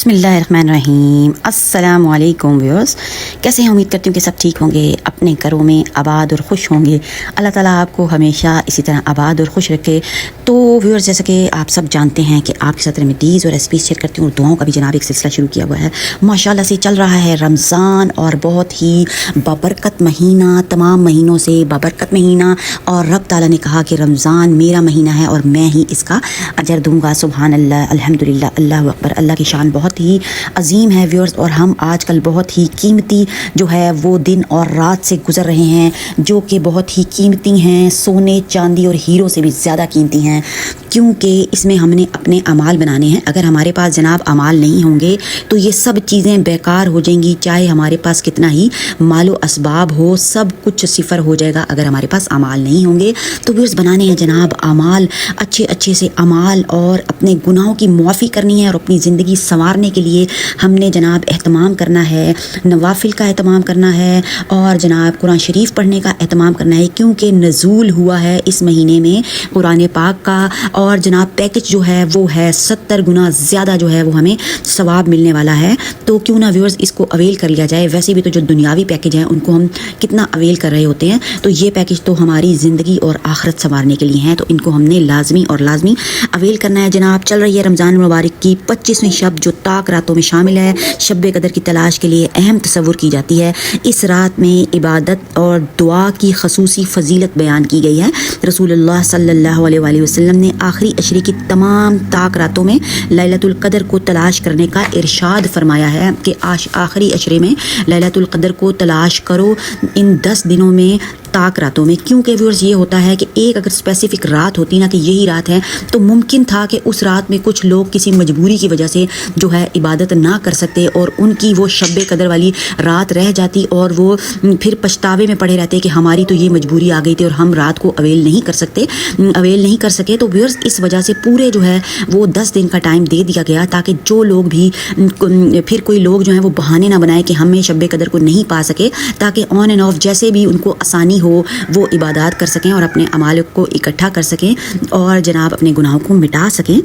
बिस्मिल्लाहिर्रहमानिर्रहीम। अस्सलामु अलैकुम व्यूअर्स, कैसे हैं? उम्मीद करती हूँ कि सब ठीक होंगे, अपने घरों में आबाद और खुश होंगे। अल्लाह ताला आपको हमेशा इसी तरह आबाद और खुश रखे। तो व्यूअर्स, जैसा कि आप सब जानते हैं कि आपके साथ रेमेडीज़ और रेसिपीज़ शेयर करती हूँ और दुआओं का भी जनाब एक सिलसिला शुरू किया हुआ है। माशाल्लाह से चल रहा है रमज़ान, और बहुत ही बाबरकत महीना, तमाम महीनों से बाबरकत महीना। और रब ताला ने कहा कि रमज़ान मेरा महीना है और मैं ही इसका अजर दूँगा। सुभान अल्लाह, अल्हम्दुलिल्लाह, अल्लाहु अकबर। अल्लाह की शान बहुत ही अजीम है व्यूअर्स। और हम आजकल बहुत ही कीमती जो है वो दिन और रात से गुज़र रहे हैं, जो कि बहुत ही कीमती हैं, सोने चांदी और हीरो से भी ज़्यादा कीमती हैं, क्योंकि इसमें हमने अपने अमाल बनाने हैं। अगर हमारे पास जनाब अमाल नहीं होंगे तो ये सब चीज़ें बेकार हो जाएंगी। चाहे हमारे पास कितना ही मालो असबाब हो, सब कुछ सिफर हो जाएगा अगर हमारे पास अमाल नहीं होंगे। तो व्यूअर्स, बनाने हैं जनाब अमाल, अच्छे अच्छे से अमाल, और अपने गुनाहों की मुआफ़ी करनी है और अपनी ज़िंदगी संवारने के लिए हमने जनाब एहतमाम करना है, नवाफिल का एहतमाम करना है, और जनाब कुरान शरीफ पढ़ने का एहतमाम करना है, क्योंकि नज़ूल हुआ है इस महीने में कुरान पाक का। और जनाब पैकेज जो है वो है 70 गुना ज़्यादा जो है वो हमें सवाब मिलने वाला है। तो क्यों ना व्यूअर्स इसको अवेल कर लिया जाए। वैसे भी तो जो दुनियावी पैकेज हैं उनको हम कितना अवेल कर रहे होते हैं, तो ये पैकेज तो हमारी ज़िंदगी और आखिरत संवारने के लिए हैं, तो इनको हमने लाजमी और लाजमी अवेल करना है जनाब। चल रही है रमज़ान मुबारक की 25वीं शब, जो ताक रातों में शामिल है। शब कदर की तलाश के लिए अहम तसव्वुर की जाती है। इस रात में इबादत और दुआ की खसूसी फजीलत बयान की गई है। रसूलुल्लाह सल्लल्लाहु अलैहि वसल्लम ने आखिरी अशरे की तमाम ताक रातों में लैलतुल क़द्र को तलाश करने का इरशाद फरमाया है कि आखिरी अशरे में लैलतुल क़द्र को तलाश करो, इन 10 दिनों में, ताक रातों में। क्योंकि व्यूअर्स ये होता है कि एक अगर स्पेसिफिक रात होती ना कि यही रात है, तो मुमकिन था कि उस रात में कुछ लोग किसी मजबूरी की वजह से जो है इबादत ना कर सकते, और उनकी वो शब कदर वाली रात रह जाती, और वो फिर पछतावे में पड़े रहते कि हमारी तो ये मजबूरी आ गई थी और हम रात को अवेल नहीं कर सके। तो व्यूअर्स इस वजह से पूरे जो है वो 10 दिन का टाइम दे दिया गया, ताकि जो लोग भी फिर कोई लोग जो है वो बहाने ना बनाए कि हमें शब कदर को नहीं पा सके, ताकि ऑन एंड ऑफ जैसे भी उनको आसानी हो वो इबादत कर सकें और अपने अमाल को इकट्ठा कर सकें और जनाब अपने गुनाहों को मिटा सकें।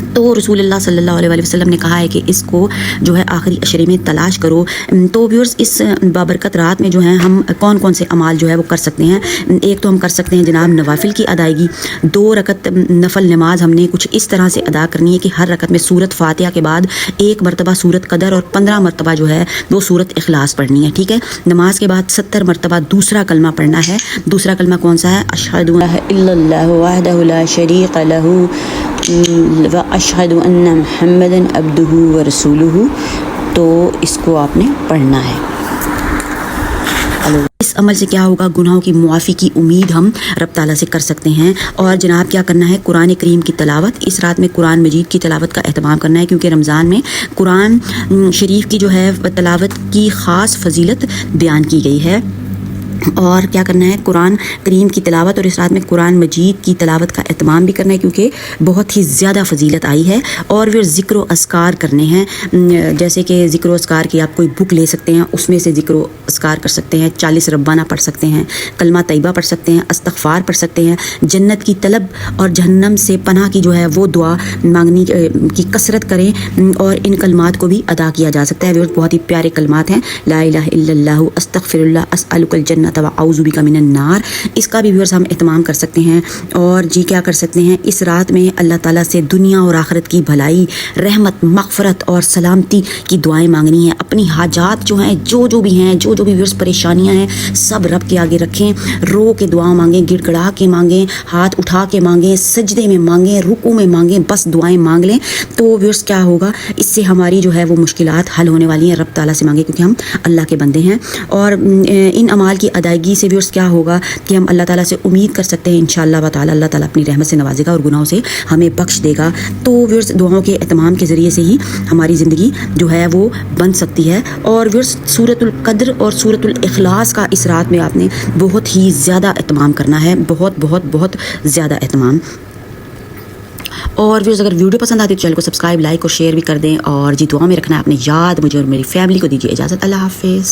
तो रसूलुल्लाह सल्लल्लाहु अलैहि वसल्लम ने कहा है कि इसको जो है आखिरी अशरे में तलाश करो। तो व्यूअर्स इस बाबरकत रात में जो है हम कौन कौन से अमाल जो है वो कर सकते हैं। एक तो हम कर सकते हैं जनाब नवाफिल की अदायगी। 2 रकत नफल नमाज हमने कुछ इस तरह से अदा करनी है कि हर रकत में सूरत फातिहा के बाद 1 मरतबा सूरत कदर और 15 मरतबा जो है वो सूरत इखलास पढ़नी है, ठीक है। नमाज के बाद 70 मरतबा दूसरा कलमा पढ़ना है। दूसरा कलमा कौन सा है? अशहदु इल्लल्लाहु वहदहु ला शरीक लहू व अशहदु अन्ना मुहम्मदन अब्दुहु व रसूलुहु। तो इसको आपने पढ़ना है। इस अमल से क्या होगा? गुनाहों की मुआफ़ी की उम्मीद हम रब ताला से कर सकते हैं। और जनाब क्या करना है? कुरान करीम की तलावत। इस रात में कुरान मजीद की तलावत का एहतमाम करना है, क्योंकि रमज़ान में कुरान शरीफ की जो है तलावत की ख़ास फजीलत बयान की गई है। और क्या करना है? कुरान करीम की तलावत, और इस रात में कुरान मजीद की तलावत का एहतमाम भी करना है, क्योंकि बहुत ही ज़्यादा फजीलत आई है। और फिर ज़िक्र व अस्कार करने हैं, जैसे कि ज़िक्र व अस्कार की आप कोई बुक ले सकते हैं, उसमें से ज़िक्र व अस्कार कर सकते हैं। 40 रब्बाना पढ़ सकते हैं, कलमा तैयबा पढ़ सकते हैं, इस्तग़फ़ार पढ़ सकते हैं, जन्नत की तलब और जहन्नम से पनाह की जो है वो दुआ मांगनी की कसरत करें, और इन कलमात को भी अदा किया जा सकता है। बहुत ही प्यारे कलमात हैं। ला इलाहा इल्लल्लाहु अस्तग़फ़िरुल्लाह अस्अलुकल जन्नत व औज़ु बिका मिनन नार। इसका भी व्यूअर्स हम एहतमाम कर सकते हैं। और जी क्या कर सकते हैं? इस रात में अल्लाह ताला से दुनिया और आखिरत की भलाई, रहमत, मग़फ़रत और सलामती की दुआएं मांगनी है। अपनी हाजात जो हैं, जो भी हैं, जो भी व्यूअर्स परेशानियां हैं, सब रब के आगे रखें। रो के दुआ मांगें, गिड़गड़ा के मांगें, हाथ उठा के मांगें, सजदे में मांगें, रुकू में मांगें, बस दुआएं मांग लें। तो व्यूअर्स क्या होगा? इससे हमारी जो है वो मुश्किलात हल होने वाली हैं। रब ताला से मांगें, क्योंकि हम अल्लाह के बंदे हैं। और इन अमाल की अदायगी से व्यूअर्स क्या होगा कि हम अल्लाह ताला से उम्मीद कर सकते हैं इंशाअल्लाह व ताला अल्लाह ताला अपनी रहमत से नवाजेगा और गुनाहों से हमें बख्श देगा। तो व्यूअर्स दुआओं के एहतमाम के ज़रिए से ही हमारी ज़िंदगी जो है वो बन सकती है। और व्यूअर्स सूरतुल क़द्र और सूरतुल इखलास का इस रात में आपने बहुत ही ज़्यादा एहतमाम करना है, बहुत ज़्यादा एहतमाम। और व्यूअर्स अगर वीडियो पसंद आती है तो चैनल को सब्सक्राइब, लाइक और शेयर भी कर दें। और जी दुआ में रखना है आपने याद। मुझे और मेरी फैमिली को दीजिए इजाज़त। अल्लाह हाफ़िज़।